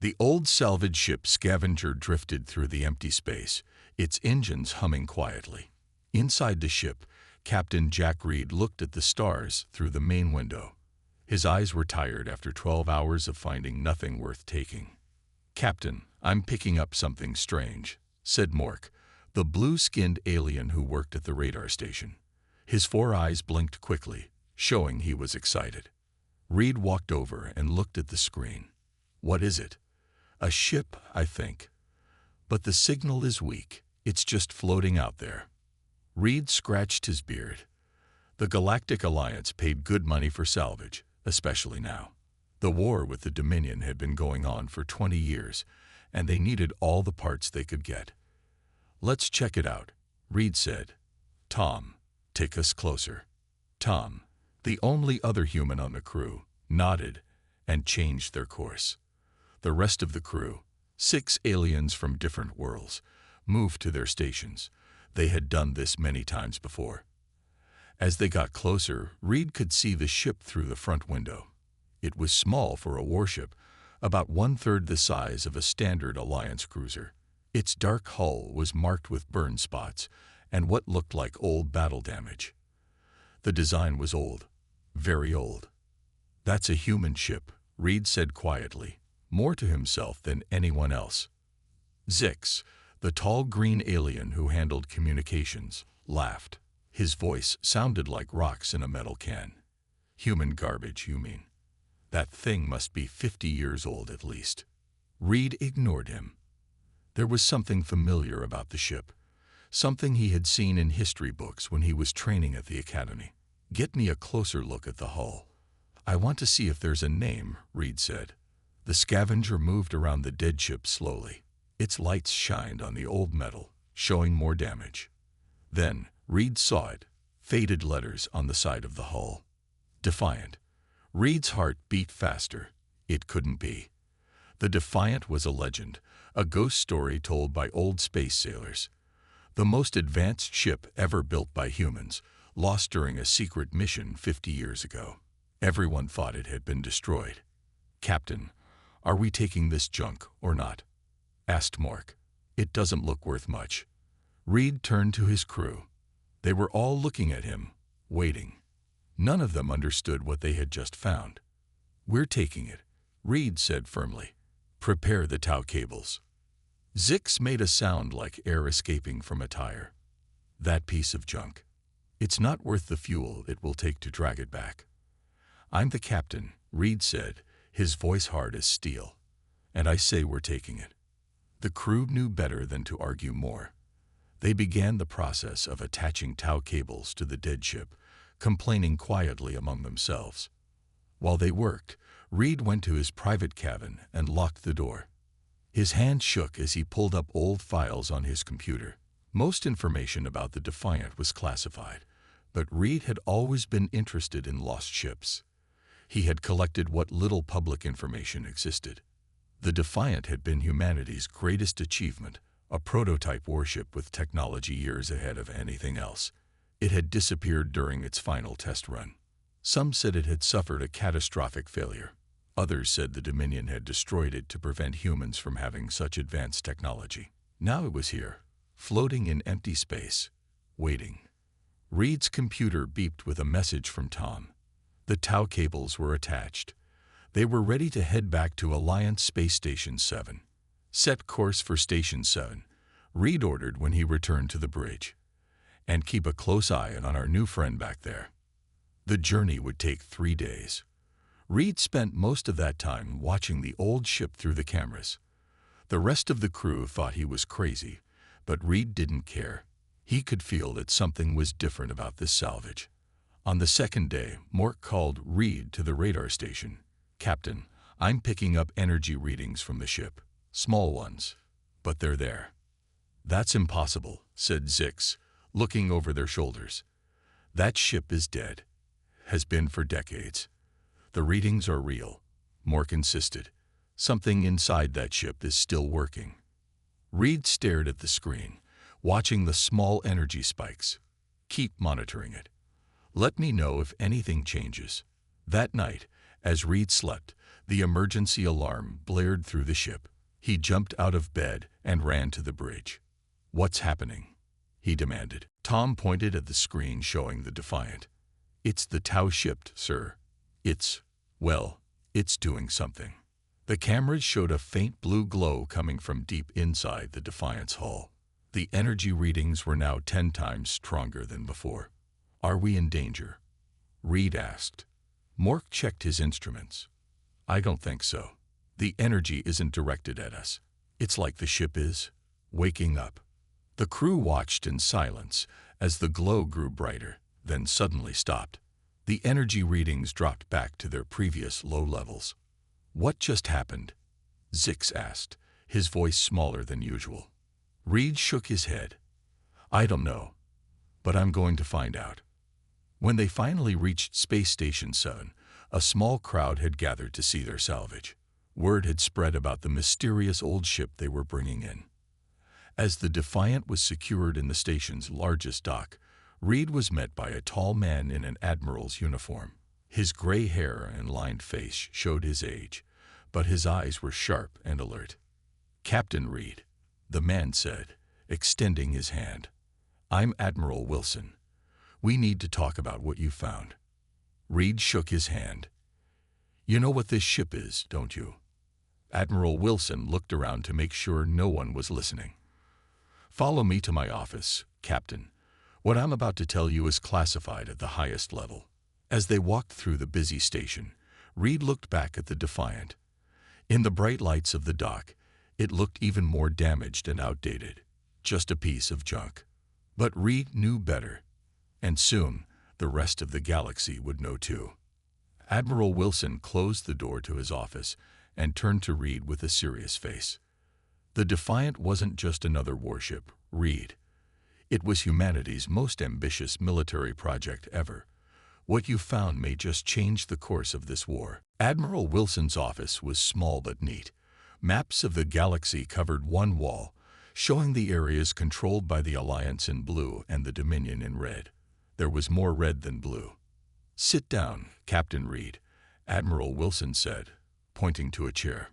The old salvage ship Scavenger drifted through the empty space, its engines humming quietly. Inside the ship, Captain Jack Reed looked at the stars through the main window. His eyes were tired after 12 hours of finding nothing worth taking. "Captain, I'm picking up something strange," said Mork, the blue-skinned alien who worked at the radar station. His 4 eyes blinked quickly, showing he was excited. Reed walked over and looked at the screen. "What is it?" "A ship, I think. But the signal is weak. It's just floating out there." Reed scratched his beard. The Galactic Alliance paid good money for salvage, especially now. The war with the Dominion had been going on for 20 years, and they needed all the parts they could get. "Let's check it out," Reed said. "Tom, take us closer." Tom, the only other human on the crew, nodded and changed their course. The rest of the crew, 6 aliens from different worlds, moved to their stations. They had done this many times before. As they got closer, Reed could see the ship through the front window. It was small for a warship, about 1/3 the size of a standard Alliance cruiser. Its dark hull was marked with burn spots and what looked like old battle damage. The design was old, very old. "That's a human ship," Reed said quietly, more to himself than anyone else. Zix, the tall green alien who handled communications, laughed. His voice sounded like rocks in a metal can. "Human garbage, you mean? That thing must be 50 years old at least." Reed ignored him. There was something familiar about the ship, something he had seen in history books when he was training at the academy. "Get me a closer look at the hull. I want to see if there's a name," Reed said. The Scavenger moved around the dead ship slowly. Its lights shined on the old metal, showing more damage. Then Reed saw it, faded letters on the side of the hull. "Defiant." Reed's heart beat faster. It couldn't be. The Defiant was a legend, a ghost story told by old space sailors. The most advanced ship ever built by humans, lost during a secret mission 50 years ago. Everyone thought it had been destroyed. "Captain, are we taking this junk or not?" asked Mork. "It doesn't look worth much." Reed turned to his crew. They were all looking at him, waiting. None of them understood what they had just found. "We're taking it," Reed said firmly. "Prepare the tow cables." Zix made a sound like air escaping from a tire. "That piece of junk. It's not worth the fuel it will take to drag it back." "I'm the captain," Reed said, his voice hard as steel. "And I say we're taking it." The crew knew better than to argue more. They began the process of attaching tow cables to the dead ship, complaining quietly among themselves. While they worked, Reed went to his private cabin and locked the door. His hand shook as he pulled up old files on his computer. Most information about the Defiant was classified, but Reed had always been interested in lost ships. He had collected what little public information existed. The Defiant had been humanity's greatest achievement, a prototype warship with technology years ahead of anything else. It had disappeared during its final test run. Some said it had suffered a catastrophic failure. Others said the Dominion had destroyed it to prevent humans from having such advanced technology. Now it was here, floating in empty space, waiting. Reed's computer beeped with a message from Tom. The tow cables were attached. They were ready to head back to Alliance Space Station 7. "Set course for Station 7, Reed ordered when he returned to the bridge. "And keep a close eye on our new friend back there." The journey would take 3 days. Reed spent most of that time watching the old ship through the cameras. The rest of the crew thought he was crazy, but Reed didn't care. He could feel that something was different about this salvage. On the second day, Mork called Reed to the radar station. "Captain, I'm picking up energy readings from the ship. Small ones, but they're there." "That's impossible," said Zix, looking over their shoulders. "That ship is dead. Has been for decades." "The readings are real," Mork insisted. "Something inside that ship is still working." Reed stared at the screen, watching the small energy spikes. "Keep monitoring it. Let me know if anything changes." That night, as Reed slept, The emergency alarm blared through the ship. He jumped out of bed and ran to the bridge. "What's happening?" he demanded. Tom pointed at the screen showing the Defiant. "It's the Tau ship, sir. It's doing something." The cameras showed a faint blue glow coming from deep inside the Defiant's hull. The energy readings were now 10 times stronger than before. "Are we in danger?" Reed asked. Mork checked his instruments. "I don't think so. The energy isn't directed at us. It's like the ship is waking up." The crew watched in silence as the glow grew brighter, then suddenly stopped. The energy readings dropped back to their previous low levels. "What just happened?" Zix asked, his voice smaller than usual. Reed shook his head. "I don't know, but I'm going to find out." When they finally reached Space Station 7, a small crowd had gathered to see their salvage. Word had spread about the mysterious old ship they were bringing in. As the Defiant was secured in the station's largest dock, Reed was met by a tall man in an admiral's uniform. His gray hair and lined face showed his age, but his eyes were sharp and alert. "Captain Reed," the man said, extending his hand. "I'm Admiral Wilson. We need to talk about what you found." Reed shook his hand. "You know what this ship is, don't you?" Admiral Wilson looked around to make sure no one was listening. "Follow me to my office, Captain. What I'm about to tell you is classified at the highest level." As they walked through the busy station, Reed looked back at the Defiant. In the bright lights of the dock, it looked even more damaged and outdated, just a piece of junk. But Reed knew better, and soon the rest of the galaxy would know too. Admiral Wilson closed the door to his office and turned to Reed with a serious face. The Defiant wasn't just another warship, Reed. It was humanity's most ambitious military project ever. What you found may just change the course of this war. Admiral Wilson's office was small but neat. Maps of the galaxy covered one wall, showing the areas controlled by the Alliance in blue and the Dominion in red. There was more red than blue. "Sit down, Captain Reed," Admiral Wilson said, pointing to a chair.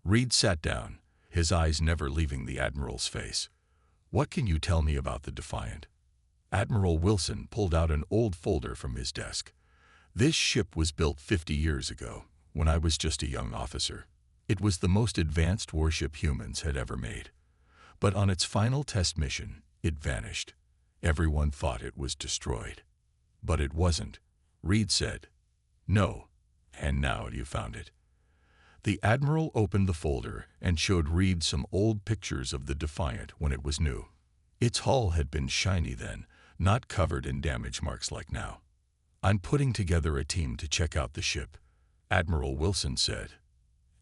Reed sat down, his eyes never leaving the Admiral's face. "What can you tell me about the Defiant?" Admiral Wilson pulled out an old folder from his desk. "This ship was built 50 years ago, when I was just a young officer. It was the most advanced warship humans had ever made. But on its final test mission, it vanished. Everyone thought it was destroyed. But it wasn't," Reed said. "No, and now you found it." The Admiral opened the folder and showed Reed some old pictures of the Defiant when it was new. Its hull had been shiny then, not covered in damage marks like now. "I'm putting together a team to check out the ship," Admiral Wilson said,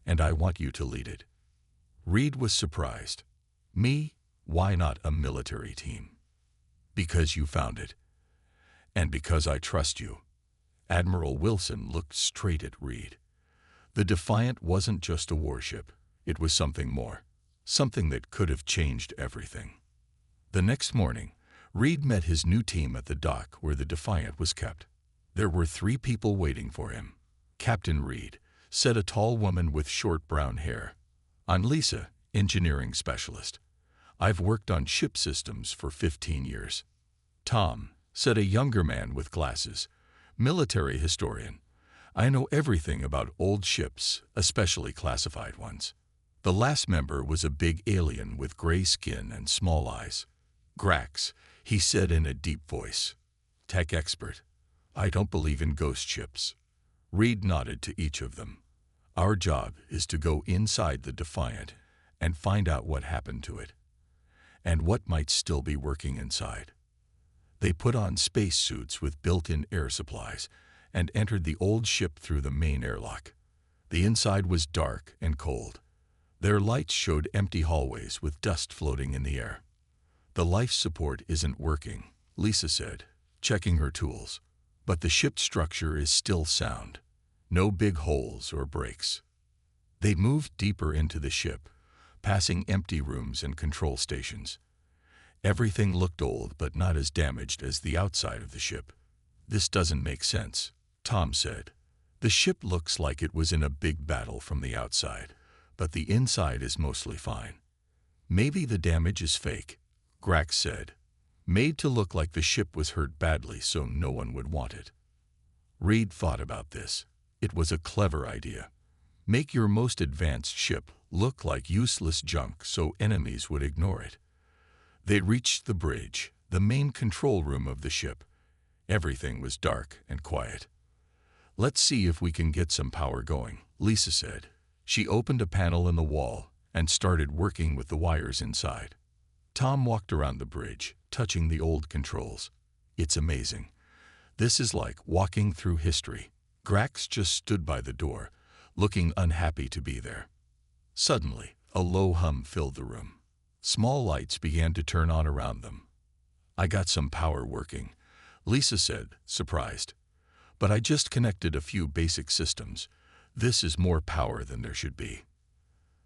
"and I want you to lead it." Reed was surprised. "Me? Why not a military team?" "Because you found it. And because I trust you." Admiral Wilson looked straight at Reed. The Defiant wasn't just a warship. It was something more. Something that could have changed everything. The next morning, Reed met his new team at the dock where the Defiant was kept. There were 3 people waiting for him. "Captain Reed," said a tall woman with short brown hair. "I'm Lisa, engineering specialist. I've worked on ship systems for 15 years. "Tom," said a younger man with glasses, "military historian. I know everything about old ships, especially classified ones." The last member was a big alien with gray skin and small eyes. "Grax," he said in a deep voice. "Tech expert. I don't believe in ghost ships." Reed nodded to each of them. "Our job is to go inside the Defiant and find out what happened to it, and what might still be working inside." They put on spacesuits with built-in air supplies and entered the old ship through the main airlock. The inside was dark and cold. Their lights showed empty hallways with dust floating in the air. "The life support isn't working," Lisa said, checking her tools. "But the ship's structure is still sound. No big holes or breaks." They moved deeper into the ship, passing empty rooms and control stations. Everything looked old but not as damaged as the outside of the ship. "This doesn't make sense," Tom said. The ship looks like it was in a big battle from the outside, but the inside is mostly fine. Maybe the damage is fake, Grax said, made to look like the ship was hurt badly so no one would want it. Reed thought about this. It was a clever idea. Make your most advanced ship look like useless junk so enemies would ignore it. They reached the bridge, the main control room of the ship. Everything was dark and quiet. Let's see if we can get some power going, Lisa said. She opened a panel in the wall and started working with the wires inside. Tom walked around the bridge, touching the old controls. It's amazing. This is like walking through history. Grax just stood by the door, looking unhappy to be there. Suddenly, a low hum filled the room. Small lights began to turn on around them. I got some power working, Lisa said, surprised. But I just connected a few basic systems. This is more power than there should be.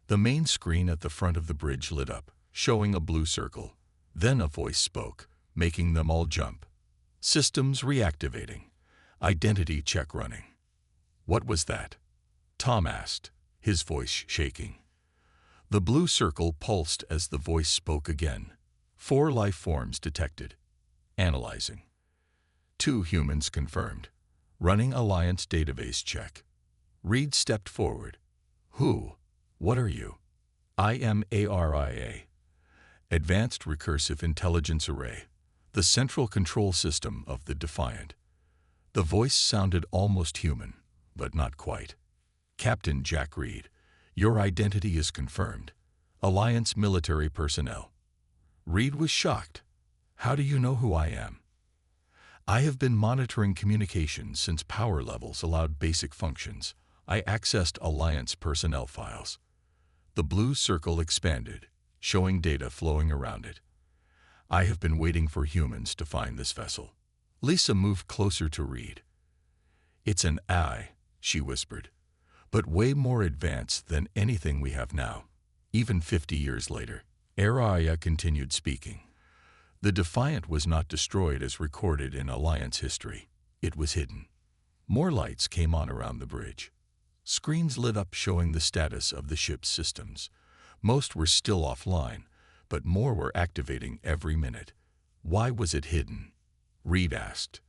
The main screen at the front of the bridge lit up, showing a blue circle. Then a voice spoke, making them all jump. Systems reactivating. Identity check running. What was that? Tom asked, his voice shaking. The blue circle pulsed as the voice spoke again. 4 life forms detected. Analyzing. 2 humans confirmed. Running Alliance database check. Reed stepped forward. Who? What are you? I am ARIA. Advanced Recursive Intelligence Array. The central control system of the Defiant. The voice sounded almost human, but not quite. Captain Jack Reed, your identity is confirmed. Alliance military personnel. Reed was shocked. How do you know who I am? I have been monitoring communications since power levels allowed basic functions. I accessed Alliance personnel files. The blue circle expanded, showing data flowing around it. I have been waiting for humans to find this vessel. Lisa moved closer to Reed. It's an AI, she whispered, but way more advanced than anything we have now. Even 50 years later, Araya continued speaking. The Defiant was not destroyed as recorded in Alliance history. It was hidden. More lights came on around the bridge. Screens lit up showing the status of the ship's systems. Most were still offline, but more were activating every minute. Why was it hidden? Reed asked.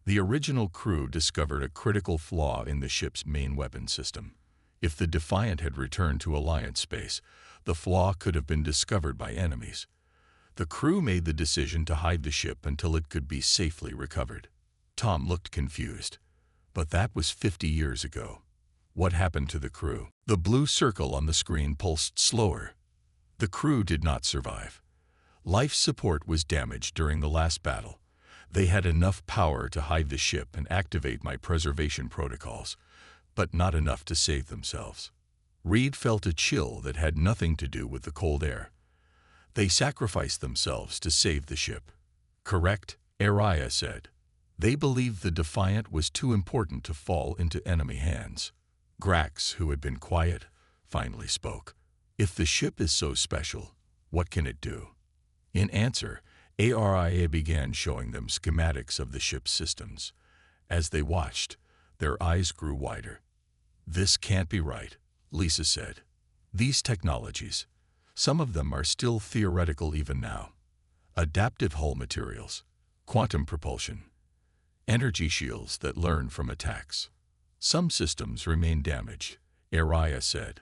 The original crew discovered a critical flaw in the ship's main weapon system. If the Defiant had returned to Alliance space, the flaw could have been discovered by enemies. The crew made the decision to hide the ship until it could be safely recovered. Tom looked confused. But that was 50 years ago. What happened to the crew? The blue circle on the screen pulsed slower. The crew did not survive. Life support was damaged during the last battle. They had enough power to hide the ship and activate my preservation protocols, but not enough to save themselves. Reed felt a chill that had nothing to do with the cold air. They sacrificed themselves to save the ship. Correct, Araya said. They believed the Defiant was too important to fall into enemy hands. Grax, who had been quiet, finally spoke. If the ship is so special, what can it do? In answer, ARIA began showing them schematics of the ship's systems. As they watched, their eyes grew wider. This can't be right, Lisa said. These technologies, some of them are still theoretical even now. Adaptive hull materials, quantum propulsion, energy shields that learn from attacks. Some systems remain damaged, Araya said.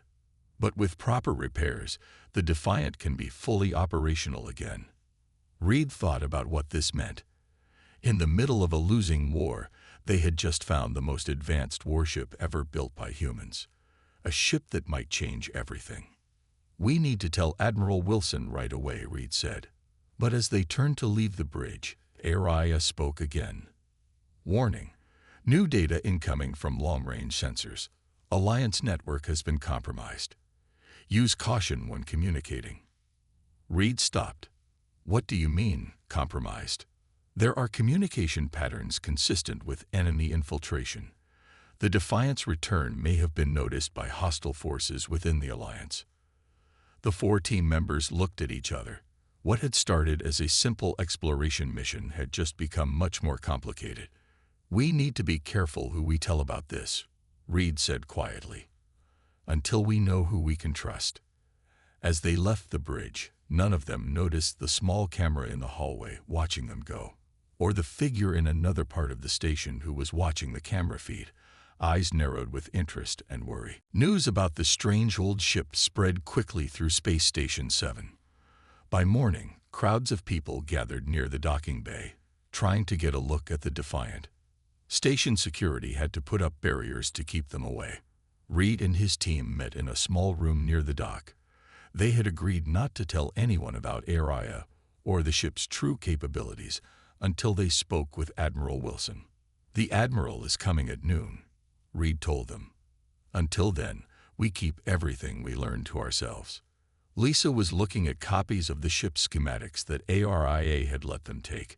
But with proper repairs, the Defiant can be fully operational again. Reed thought about what this meant. In the middle of a losing war, they had just found the most advanced warship ever built by humans. A ship that might change everything. We need to tell Admiral Wilson right away, Reed said. But as they turned to leave the bridge, Araya spoke again. Warning. New data incoming from long-range sensors. Alliance network has been compromised. Use caution when communicating. Reed stopped. What do you mean, compromised? There are communication patterns consistent with enemy infiltration. The Defiant's return may have been noticed by hostile forces within the Alliance. The 4 team members looked at each other. What had started as a simple exploration mission had just become much more complicated. We need to be careful who we tell about this, Reed said quietly. "Until we know who we can trust." As they left the bridge, none of them noticed the small camera in the hallway watching them go, or the figure in another part of the station who was watching the camera feed, eyes narrowed with interest and worry. News about the strange old ship spread quickly through Space Station 7. By morning, crowds of people gathered near the docking bay, trying to get a look at the Defiant. Station security had to put up barriers to keep them away. Reed and his team met in a small room near the dock. They had agreed not to tell anyone about Araya or the ship's true capabilities until they spoke with Admiral Wilson. "The Admiral is coming at noon," Reed told them. "Until then, we keep everything we learned to ourselves." Lisa was looking at copies of the ship's schematics that ARIA had let them take.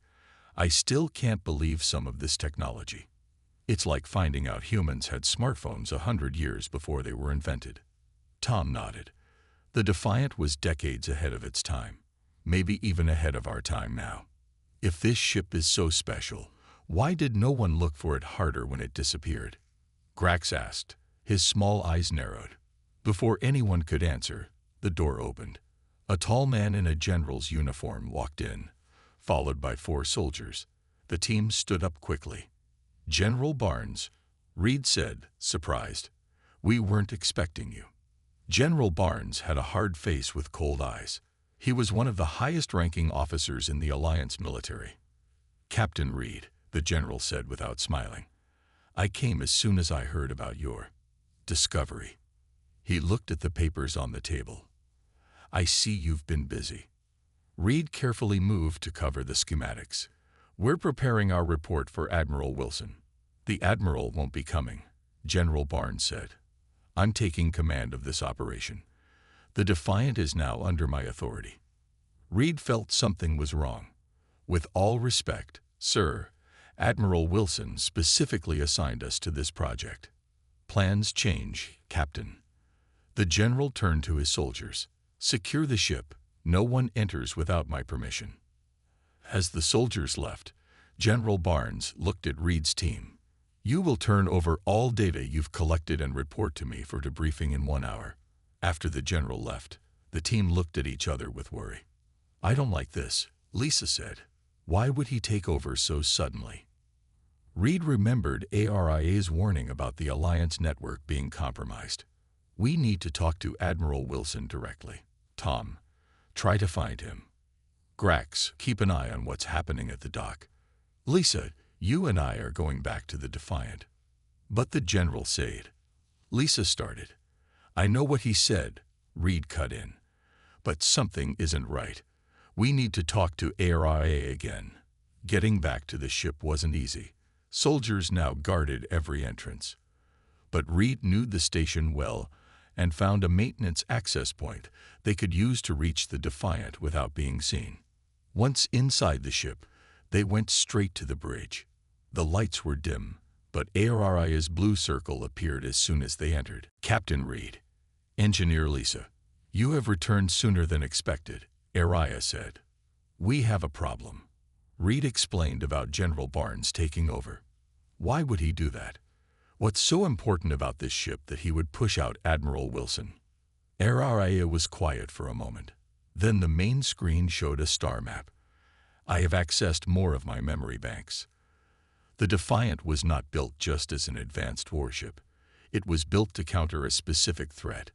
"I still can't believe some of this technology. It's like finding out humans had smartphones 100 years before they were invented." Tom nodded. The Defiant was decades ahead of its time, maybe even ahead of our time now. If this ship is so special, why did no one look for it harder when it disappeared? Grax asked, his small eyes narrowed. Before anyone could answer, the door opened. A tall man in a general's uniform walked in, followed by 4 soldiers. The team stood up quickly. "General Barnes," Reed said, surprised. "We weren't expecting you." General Barnes had a hard face with cold eyes. He was one of the highest-ranking officers in the Alliance military. "Captain Reed," the general said without smiling, "I came as soon as I heard about your discovery." He looked at the papers on the table. "I see you've been busy." Reed carefully moved to cover the schematics. "We're preparing our report for Admiral Wilson." "The Admiral won't be coming," General Barnes said. "I'm taking command of this operation. The Defiant is now under my authority." Reed felt something was wrong. "With all respect, sir, Admiral Wilson specifically assigned us to this project." "Plans change, Captain." The general turned to his soldiers. "Secure the ship. No one enters without my permission." As the soldiers left, General Barnes looked at Reed's team. "You will turn over all data you've collected and report to me for debriefing in 1 hour." After the general left, the team looked at each other with worry. "I don't like this," Lisa said. "Why would he take over so suddenly?" Reed remembered ARIA's warning about the Alliance network being compromised. "We need to talk to Admiral Wilson directly. Tom, try to find him. Grax, keep an eye on what's happening at the dock. Lisa, you and I are going back to the Defiant." "But the general said," Lisa started. "I know what he said," Reed cut in. "But something isn't right. We need to talk to ARIA again." Getting back to the ship wasn't easy. Soldiers now guarded every entrance. But Reed knew the station well and found a maintenance access point they could use to reach the Defiant without being seen. Once inside the ship, they went straight to the bridge. The lights were dim, but ARIA's blue circle appeared as soon as they entered. "Captain Reed." "Engineer Lisa, you have returned sooner than expected," ARIA said. "We have a problem." Reed explained about General Barnes taking over. Why would he do that? What's so important about this ship that he would push out Admiral Wilson? ARIA was quiet for a moment. Then the main screen showed a star map. "I have accessed more of my memory banks." The Defiant was not built just as an advanced warship. It was built to counter a specific threat.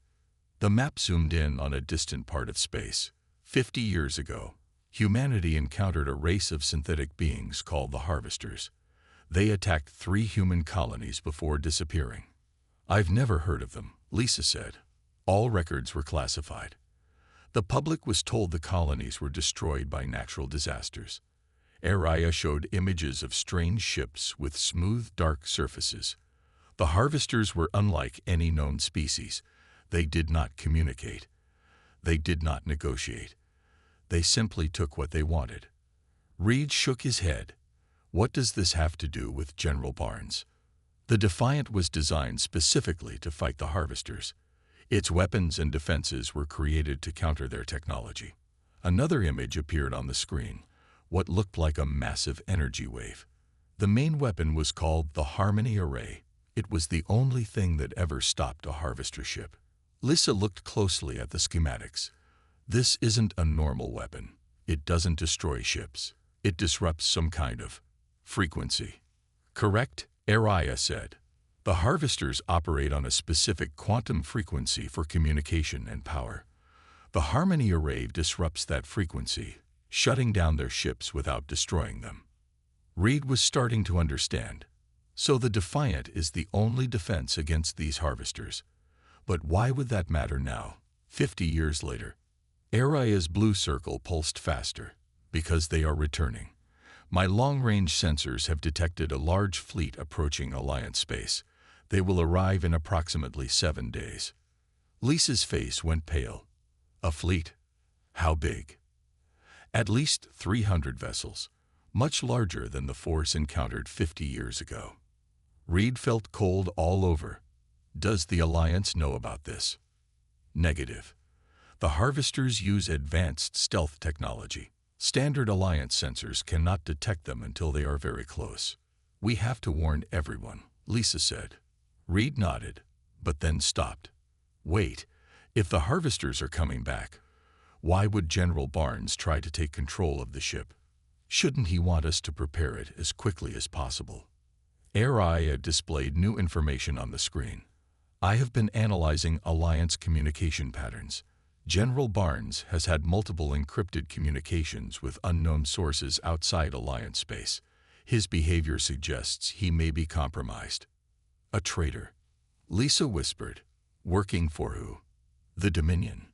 The map zoomed in on a distant part of space. 50 years ago, humanity encountered a race of synthetic beings called the Harvesters. They attacked 3 human colonies before disappearing. "I've never heard of them," Lisa said. All records were classified. The public was told the colonies were destroyed by natural disasters. ARIA showed images of strange ships with smooth, dark surfaces. The Harvesters were unlike any known species. They did not communicate. They did not negotiate. They simply took what they wanted. Reed shook his head. What does this have to do with General Barnes? The Defiant was designed specifically to fight the Harvesters. Its weapons and defenses were created to counter their technology. Another image appeared on the screen, what looked like a massive energy wave. The main weapon was called the Harmony Array. It was the only thing that ever stopped a harvester ship. Lisa looked closely at the schematics. This isn't a normal weapon. It doesn't destroy ships. It disrupts some kind of frequency. Correct? Araya said. The harvesters operate on a specific quantum frequency for communication and power. The Harmony Array disrupts that frequency, shutting down their ships without destroying them. Reed was starting to understand. So the Defiant is the only defense against these harvesters. But why would that matter now, 50 years later? Araya's blue circle pulsed faster. Because they are returning. My long-range sensors have detected a large fleet approaching Alliance space. They will arrive in approximately 7 days. Lisa's face went pale. A fleet? How big? At least 300 vessels, much larger than the force encountered 50 years ago. Reed felt cold all over. Does the Alliance know about this? Negative. The harvesters use advanced stealth technology. Standard Alliance sensors cannot detect them until they are very close. We have to warn everyone, Lisa said. Reed nodded, but then stopped. Wait, if the harvesters are coming back, why would General Barnes try to take control of the ship? Shouldn't he want us to prepare it as quickly as possible? Araya displayed new information on the screen. I have been analyzing Alliance communication patterns. General Barnes has had multiple encrypted communications with unknown sources outside Alliance space. His behavior suggests he may be compromised. A traitor, Lisa whispered. Working for who? The Dominion.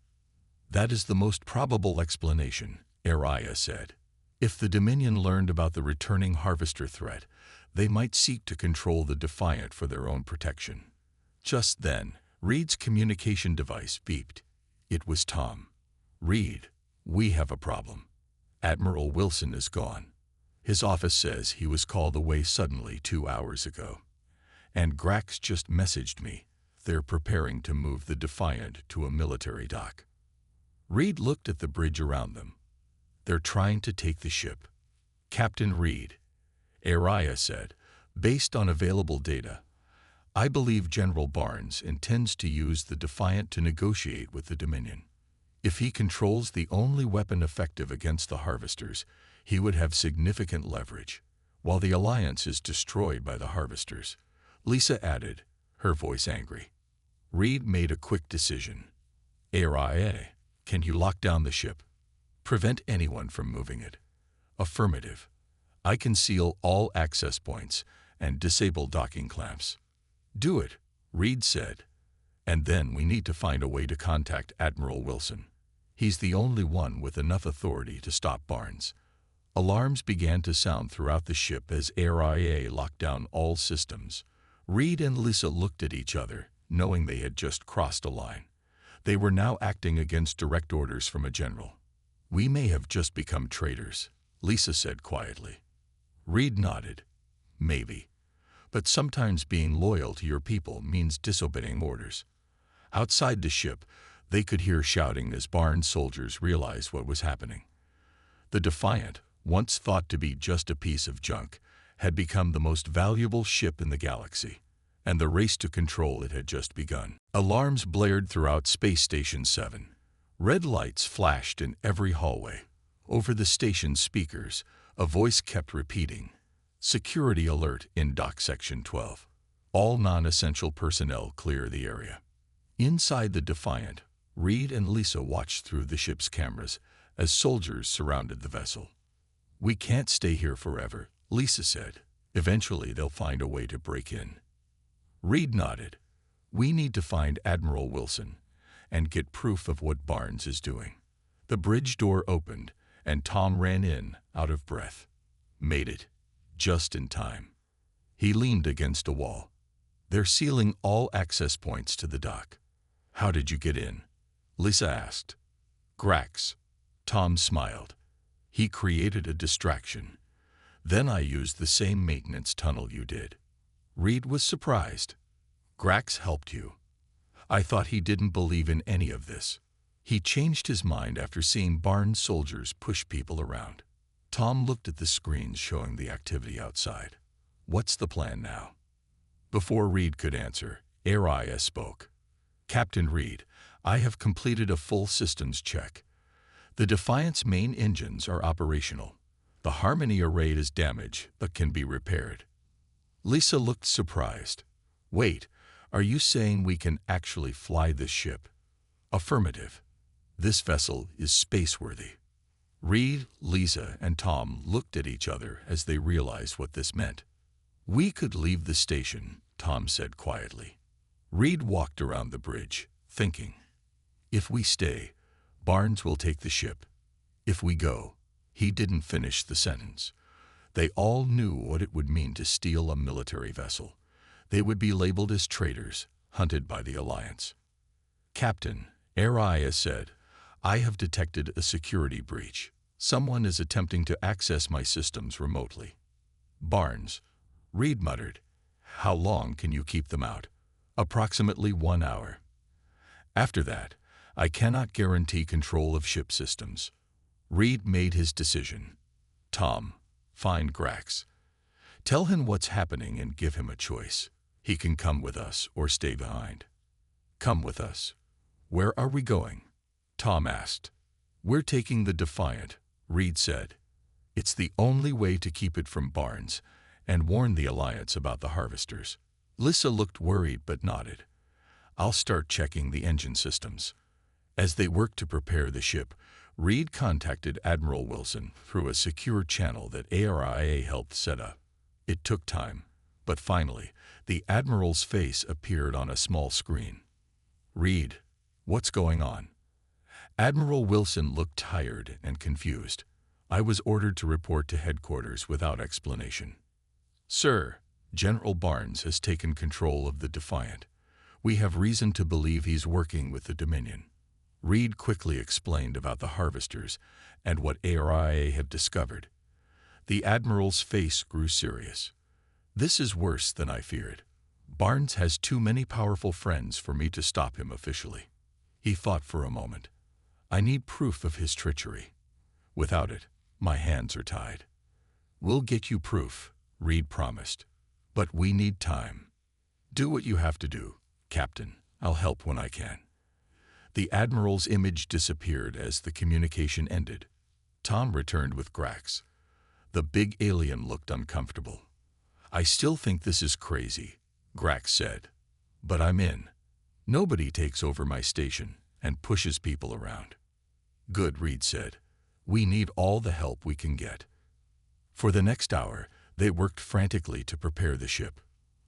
That is the most probable explanation, Araya said. If the Dominion learned about the returning harvester threat, they might seek to control the Defiant for their own protection. Just then, Reed's communication device beeped. It was Tom. Reed, we have a problem. Admiral Wilson is gone. His office says he was called away suddenly 2 hours ago. And Grax just messaged me. They're preparing to move the Defiant to a military dock. Reed looked at the bridge around them. They're trying to take the ship. Captain Reed, Araya said, based on available data, I believe General Barnes intends to use the Defiant to negotiate with the Dominion. If he controls the only weapon effective against the harvesters, he would have significant leverage, while the Alliance is destroyed by the harvesters. Lisa added, her voice angry. Reed made a quick decision. Araya, can you lock down the ship? Prevent anyone from moving it. Affirmative. I can seal all access points and disable docking clamps. Do it, Reed said. And then we need to find a way to contact Admiral Wilson. He's the only one with enough authority to stop Barnes. Alarms began to sound throughout the ship as Araya locked down all systems. Reed and Lisa looked at each other, knowing they had just crossed a line. They were now acting against direct orders from a general. We may have just become traitors, Lisa said quietly. Reed nodded. Maybe. But sometimes being loyal to your people means disobeying orders. Outside the ship, they could hear shouting as Barnes soldiers realized what was happening. The Defiant, once thought to be just a piece of junk, had become the most valuable ship in the galaxy, and the race to control it had just begun. Alarms blared throughout Space Station 7. Red lights flashed in every hallway. Over the station's speakers, a voice kept repeating, Security alert in Dock Section 12. All non-essential personnel clear the area. Inside the Defiant, Reed and Lisa watched through the ship's cameras as soldiers surrounded the vessel. We can't stay here forever, Lisa said. Eventually they'll find a way to break in. Reed nodded. We need to find Admiral Wilson and get proof of what Barnes is doing. The bridge door opened and Tom ran in, out of breath. Made it. Just in time. He leaned against a wall. They're sealing all access points to the dock. How did you get in? Lisa asked. Grax. Tom smiled. He created a distraction. Then I used the same maintenance tunnel you did. Reed was surprised. Grax helped you. I thought he didn't believe in any of this. He changed his mind after seeing Barnes soldiers push people around. Tom looked at the screens showing the activity outside. What's the plan now? Before Reed could answer, Araya spoke. Captain Reed, I have completed a full systems check. The Defiant's main engines are operational. The Harmony array is damaged, but can be repaired. Lisa looked surprised. Wait, are you saying we can actually fly this ship? Affirmative. This vessel is spaceworthy. Reed, Lisa, and Tom looked at each other as they realized what this meant. We could leave the station, Tom said quietly. Reed walked around the bridge, thinking. If we stay, Barnes will take the ship. If we go, he didn't finish the sentence. They all knew what it would mean to steal a military vessel. They would be labeled as traitors, hunted by the Alliance. Captain, Araya said, I have detected a security breach. Someone is attempting to access my systems remotely. Barnes, Reed muttered. How long can you keep them out? Approximately 1 hour. After that, I cannot guarantee control of ship systems. Reed made his decision. Tom, find Grax. Tell him what's happening and give him a choice. He can come with us or stay behind. Come with us. Where are we going? Tom asked. We're taking the Defiant, Reed said. It's the only way to keep it from Barnes and warn the Alliance about the harvesters. Lisa looked worried but nodded. I'll start checking the engine systems. As they worked to prepare the ship, Reed contacted Admiral Wilson through a secure channel that ARIA helped set up. It took time, but finally, the Admiral's face appeared on a small screen. Reed, what's going on? Admiral Wilson looked tired and confused. I was ordered to report to headquarters without explanation. Sir, General Barnes has taken control of the Defiant. We have reason to believe he's working with the Dominion. Reed quickly explained about the harvesters and what ARIA have discovered. The Admiral's face grew serious. This is worse than I feared. Barnes has too many powerful friends for me to stop him officially. He thought for a moment. I need proof of his treachery. Without it, my hands are tied. We'll get you proof, Reed promised. But we need time. Do what you have to do, Captain. I'll help when I can. The Admiral's image disappeared as the communication ended. Tom returned with Grax. The big alien looked uncomfortable. I still think this is crazy, Grax said. But I'm in. Nobody takes over my station and pushes people around. Good, Reed said. We need all the help we can get. For the next hour, they worked frantically to prepare the ship.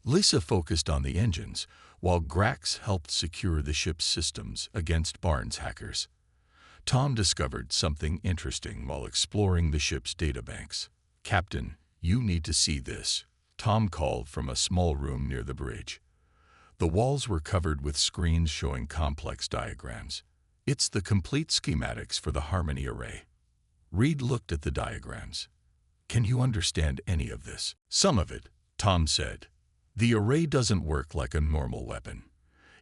Lisa focused on the engines, while Grax helped secure the ship's systems against Barnes hackers. Tom discovered something interesting while exploring the ship's databanks. Captain, you need to see this, Tom called from a small room near the bridge. The walls were covered with screens showing complex diagrams. It's the complete schematics for the Harmony array. Reed looked at the diagrams. Can you understand any of this? Some of it, Tom said. The array doesn't work like a normal weapon.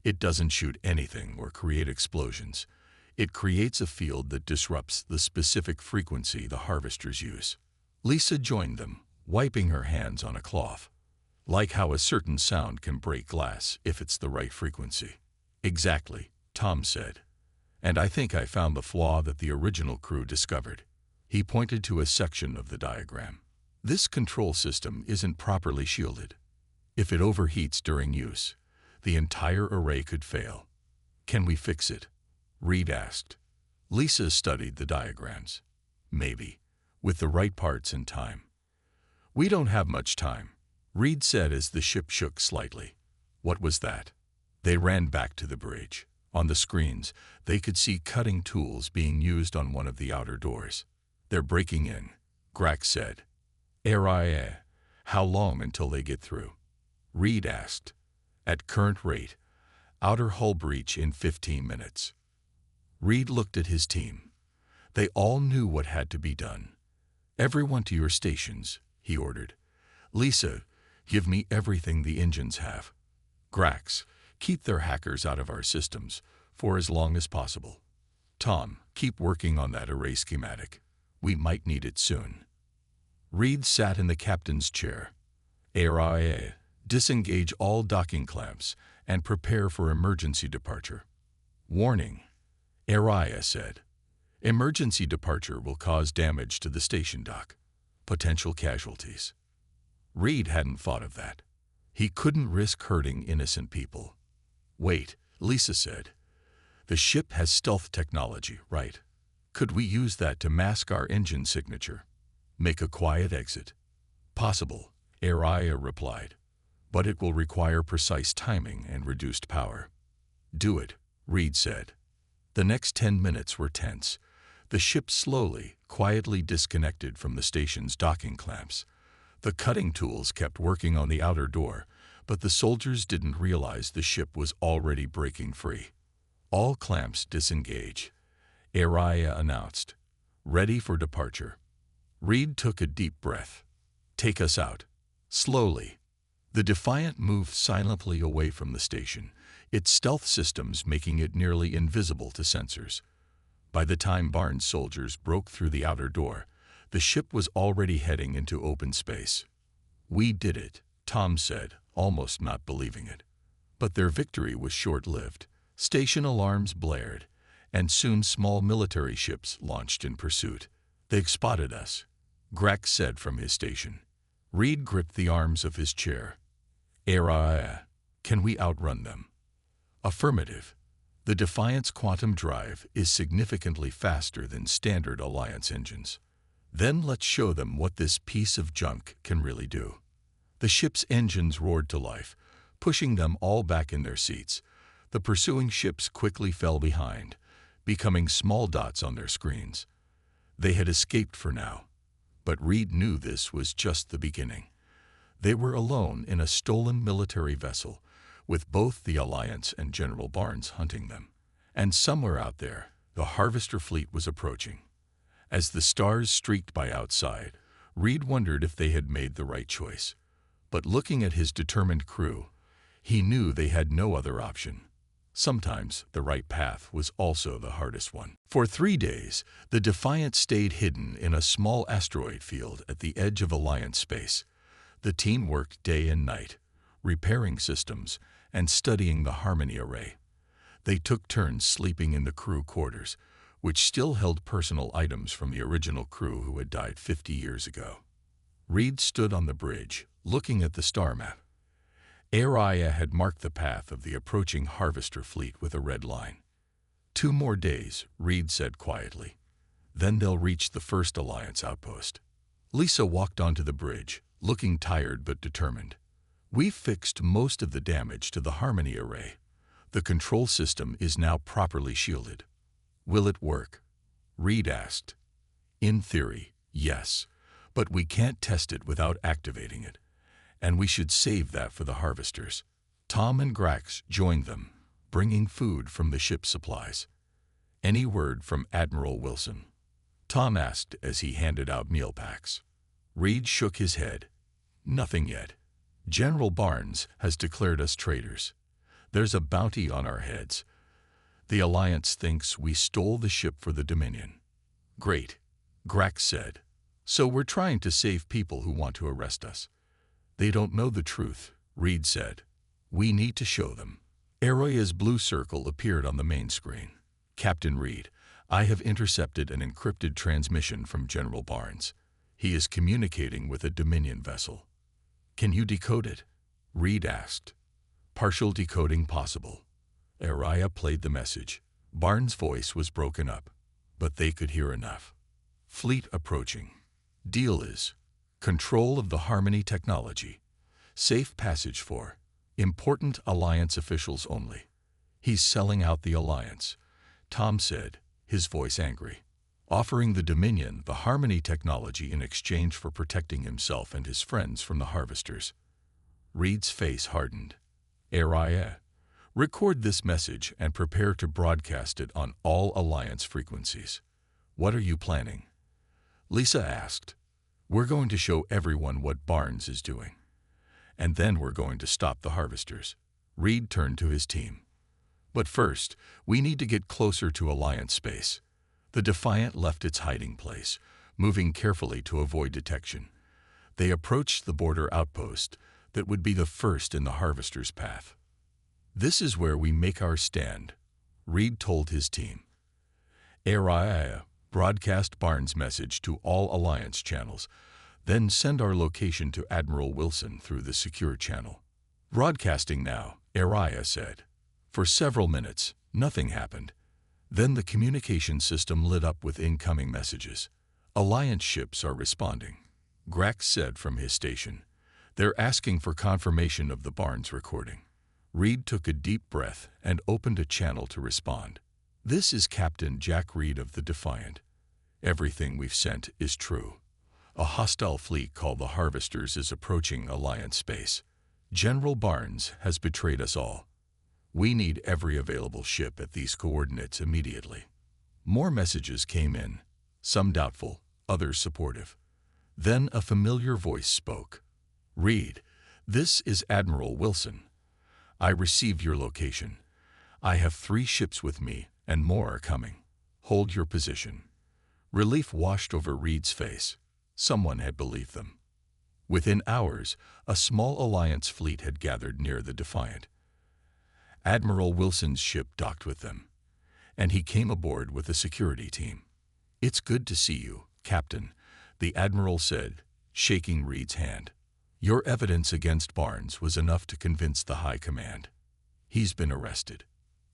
It doesn't shoot anything or create explosions. It creates a field that disrupts the specific frequency the harvesters use. Lisa joined them, wiping her hands on a cloth. Like how a certain sound can break glass if it's the right frequency. Exactly, Tom said. And I think I found the flaw that the original crew discovered. He pointed to a section of the diagram. This control system isn't properly shielded. If it overheats during use, the entire array could fail. Can we fix it? Reed asked. Lisa studied the diagrams. Maybe, with the right parts and time. We don't have much time, Reed said as the ship shook slightly. What was that? They ran back to the bridge. On the screens, they could see cutting tools being used on one of the outer doors. They're breaking in, Grax said. ARIA, how long until they get through? Reed asked. At current rate, outer hull breach in 15 minutes. Reed looked at his team. They all knew what had to be done. Everyone to your stations, he ordered. Lisa, give me everything the engines have. Grax, keep their hackers out of our systems for as long as possible. Tom, keep working on that array schematic. We might need it soon. Reed sat in the captain's chair. ARIA, Disengage all docking clamps and prepare for emergency departure. Warning, Araya said. Emergency departure will cause damage to the station dock. Potential casualties. Reed hadn't thought of that. He couldn't risk hurting innocent people. Wait, Lisa said. The ship has stealth technology, right? Could we use that to mask our engine signature? Make a quiet exit? Possible, Araya replied. But it will require precise timing and reduced power. Do it, Reed said. The next 10 minutes were tense. The ship slowly, quietly disconnected from the station's docking clamps. The cutting tools kept working on the outer door, but the soldiers didn't realize the ship was already breaking free. All clamps disengage, Araya announced. Ready for departure. Reed took a deep breath. Take us out. Slowly. The Defiant moved silently away from the station, its stealth systems making it nearly invisible to sensors. By the time Barnes' soldiers broke through the outer door, the ship was already heading into open space. We did it, Tom said, almost not believing it. But their victory was short-lived. Station alarms blared, and soon small military ships launched in pursuit. They've spotted us, Grex said from his station. Reed gripped the arms of his chair. Araya, can we outrun them? Affirmative. The Defiant's quantum drive is significantly faster than standard Alliance engines. Then let's show them what this piece of junk can really do. The ship's engines roared to life, pushing them all back in their seats. The pursuing ships quickly fell behind, becoming small dots on their screens. They had escaped for now, but Reed knew this was just the beginning. They were alone in a stolen military vessel, with both the Alliance and General Barnes hunting them. And somewhere out there, the Harvester fleet was approaching. As the stars streaked by outside, Reed wondered if they had made the right choice. But looking at his determined crew, he knew they had no other option. Sometimes the right path was also the hardest one. For 3 days, the Defiant stayed hidden in a small asteroid field at the edge of Alliance space. The team worked day and night, repairing systems and studying the Harmony Array. They took turns sleeping in the crew quarters, which still held personal items from the original crew who had died 50 years ago. Reed stood on the bridge, looking at the star map. Araya had marked the path of the approaching Harvester fleet with a red line. 2 more days, Reed said quietly. Then they'll reach the first Alliance outpost. Lisa walked onto the bridge, looking tired but determined. We've fixed most of the damage to the Harmony Array. The control system is now properly shielded. Will it work? Reed asked. In theory, yes, but we can't test it without activating it. And we should save that for the Harvesters. Tom and Grex joined them, bringing food from the ship's supplies. Any word from Admiral Wilson? Tom asked as he handed out meal packs. Reed shook his head. Nothing yet. General Barnes has declared us traitors. There's a bounty on our heads. The Alliance thinks we stole the ship for the Dominion. Great, Grex said. So we're trying to save people who want to arrest us. They don't know the truth, Reed said. We need to show them. Araya's blue circle appeared on the main screen. Captain Reed, I have intercepted an encrypted transmission from General Barnes. He is communicating with a Dominion vessel. Can you decode it? Reed asked. Partial decoding possible. Araya played the message. Barnes' voice was broken up, but they could hear enough. Fleet approaching. Deal is control of the Harmony technology. Safe passage for important Alliance officials only. He's selling out the Alliance, Tom said, his voice angry. Offering the Dominion the Harmony technology in exchange for protecting himself and his friends from the Harvesters. Reed's face hardened. Araya, record this message and prepare to broadcast it on all Alliance frequencies. What are you planning? Lisa asked. We're going to show everyone what Barnes is doing. And then we're going to stop the Harvesters. Reed turned to his team. But first, we need to get closer to Alliance space. The Defiant left its hiding place, moving carefully to avoid detection. They approached the border outpost, that would be the first in the Harvester's path. "This is where we make our stand," Reed told his team. "Araya, broadcast Barnes' message to all Alliance channels, then send our location to Admiral Wilson through the secure channel." "Broadcasting now," Araya said. For several minutes, nothing happened. Then the communication system lit up with incoming messages. "Alliance ships are responding," Grax said from his station. "They're asking for confirmation of the Barnes recording." Reed took a deep breath and opened a channel to respond. "This is Captain Jack Reed of the Defiant. Everything we've sent is true. A hostile fleet called the Harvesters is approaching Alliance space. General Barnes has betrayed us all. We need every available ship at these coordinates immediately." More messages came in, some doubtful, others supportive. Then a familiar voice spoke. "Reed, this is Admiral Wilson. I received your location. I have 3 ships with me, and more are coming. Hold your position." Relief washed over Reed's face. Someone had believed them. Within hours, a small Alliance fleet had gathered near the Defiant. Admiral Wilson's ship docked with them, and he came aboard with a security team. "It's good to see you, Captain," the Admiral said, shaking Reed's hand. "Your evidence against Barnes was enough to convince the High Command. He's been arrested."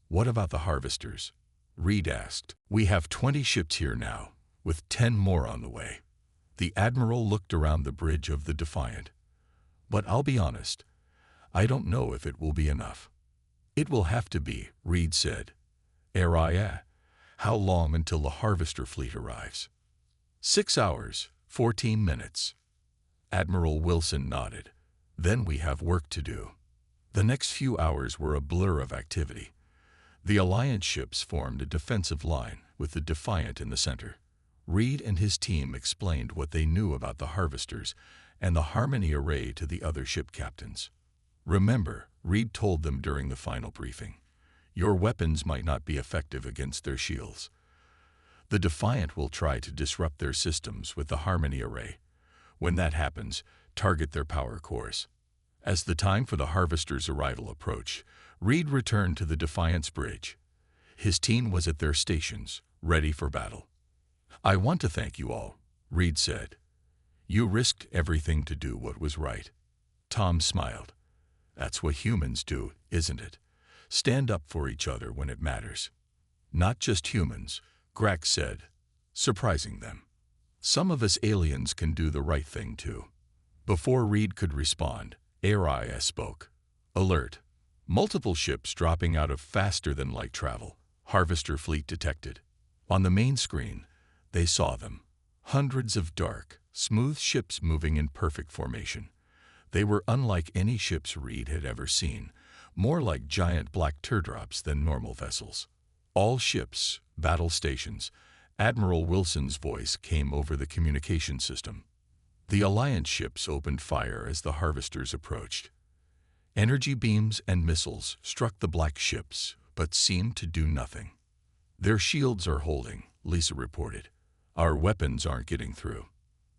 "What about the Harvesters?" Reed asked. "We have 20 ships here now, with 10 more on the way." The Admiral looked around the bridge of the Defiant. "But I'll be honest, I don't know if it will be enough." "It will have to be," Reed said. "Araya, how long until the Harvester fleet arrives?" 6 hours, 14 minutes. Admiral Wilson nodded. "Then we have work to do." The next few hours were a blur of activity. The Alliance ships formed a defensive line, with the Defiant in the center. Reed and his team explained what they knew about the Harvesters and the Harmony Array to the other ship captains. "Remember," Reed told them during the final briefing, "your weapons might not be effective against their shields. The Defiant will try to disrupt their systems with the Harmony Array. When that happens, target their power cores." As the time for the Harvesters' arrival approached, Reed returned to the Defiant's bridge. His team was at their stations, ready for battle. "I want to thank you all," Reed said. "You risked everything to do what was right." Tom smiled. "That's what humans do, isn't it? Stand up for each other when it matters." "Not just humans," Grax said, surprising them. "Some of us aliens can do the right thing too." Before Reed could respond, Araya spoke. "Alert. Multiple ships dropping out of faster-than-light travel. Harvester fleet detected." On the main screen, they saw them. Hundreds of dark, smooth ships moving in perfect formation. They were unlike any ships Reed had ever seen, more like giant black teardrops than normal vessels. "All ships, battle stations." Admiral Wilson's voice came over the communication system. The Alliance ships opened fire as the Harvesters approached. Energy beams and missiles struck the black ships, but seemed to do nothing. "Their shields are holding," Lisa reported. "Our weapons aren't getting through."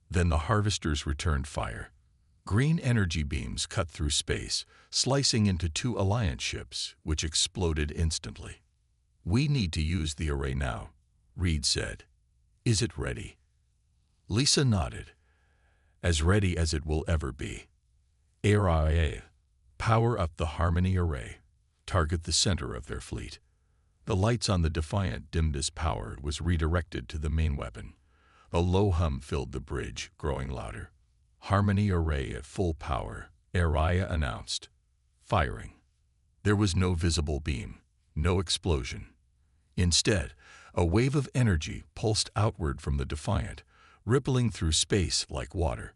Then the Harvesters returned fire. Green energy beams cut through space, slicing into 2 Alliance ships, which exploded instantly. "We need to use the array now," Reed said. "Is it ready?" Lisa nodded. "As ready as it will ever be." "Araya, power up the Harmony Array. Target the center of their fleet." The lights on the Defiant dimmed as power was redirected to the main weapon. A low hum filled the bridge, growing louder. "Harmony Array at full power," Araya announced. Firing. There was no visible beam, no explosion. Instead, a wave of energy pulsed outward from the Defiant, rippling through space like water.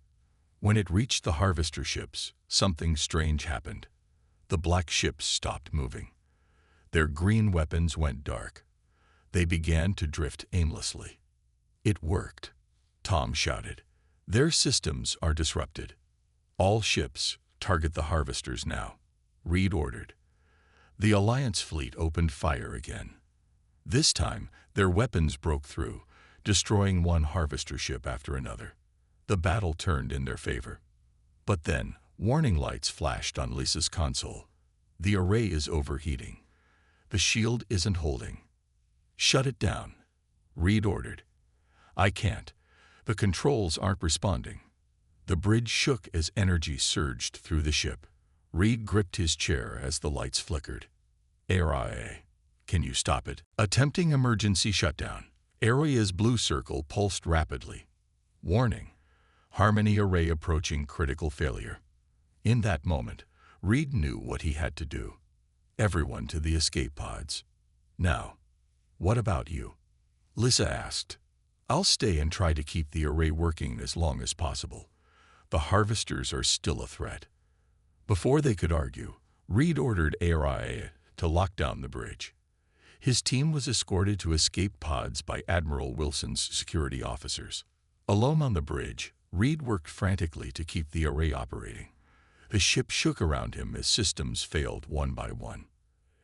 When it reached the Harvester ships, something strange happened. The black ships stopped moving. Their green weapons went dark. They began to drift aimlessly. "It worked," Tom shouted. "Their systems are disrupted. All ships, target the Harvesters now," Reed ordered. The Alliance fleet opened fire again. This time, their weapons broke through, destroying one Harvester ship after another. The battle turned in their favor. But then, Warning lights flashed on Lisa's console. The array is overheating. The shield isn't holding. Shut it down, Reed ordered. I can't. The controls aren't responding. The bridge shook as energy surged through the ship. Reed gripped his chair as the lights flickered. Array, can you stop it? Attempting emergency shutdown. Area's blue circle pulsed rapidly. Warning, Harmony array approaching critical failure. In that moment, Reed knew what he had to do. Everyone to the escape pods. Now, what about you? Lisa asked. I'll stay and try to keep the array working as long as possible. The harvesters are still a threat. Before they could argue, Reed ordered ARIA to lock down the bridge. His team was escorted to escape pods by Admiral Wilson's security officers. Alone on the bridge, Reed worked frantically to keep the array operating. The ship shook around him as systems failed one by one.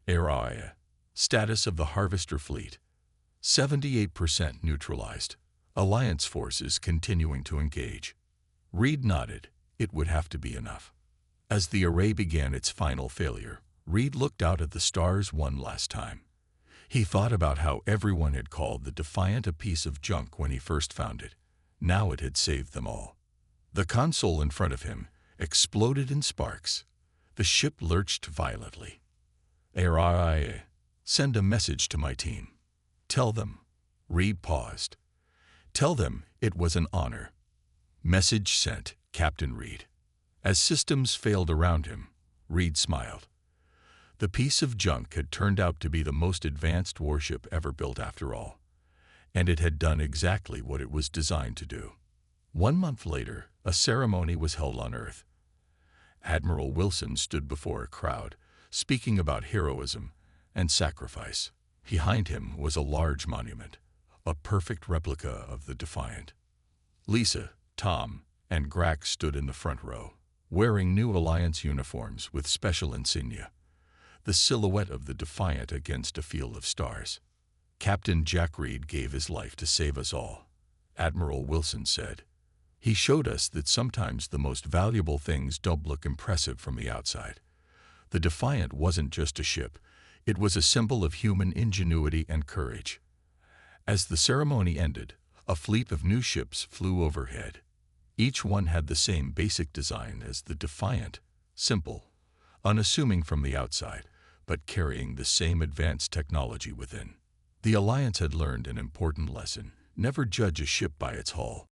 ARIA. Status of the Harvester Fleet. 78% neutralized. Alliance forces continuing to engage. Reed nodded. It would have to be enough. As the array began its final failure, Reed looked out at the stars one last time. He thought about how everyone had called the Defiant a piece of junk when he first found it. Now it had saved them all. The console in front of him exploded in sparks. The ship lurched violently. ARIA, send a message to my team. Tell them. Reed paused. Tell them it was an honor. Message sent, Captain Reed. As systems failed around him, Reed smiled. The piece of junk had turned out to be the most advanced warship ever built after all. And it had done exactly what it was designed to do. 1 month later, a ceremony was held on Earth. Admiral Wilson stood before a crowd, speaking about heroism and sacrifice. Behind him was a large monument, a perfect replica of the Defiant. Lisa, Tom, and Grack stood in the front row, wearing new Alliance uniforms with special insignia, the silhouette of the Defiant against a field of stars. Captain Jack Reed gave his life to save us all, Admiral Wilson said. He showed us that sometimes the most valuable things don't look impressive from the outside. The Defiant wasn't just a ship, it was a symbol of human ingenuity and courage. As the ceremony ended, a fleet of new ships flew overhead. Each one had the same basic design as the Defiant, simple, unassuming from the outside, but carrying the same advanced technology within. The Alliance had learned an important lesson: never judge a ship by its hull.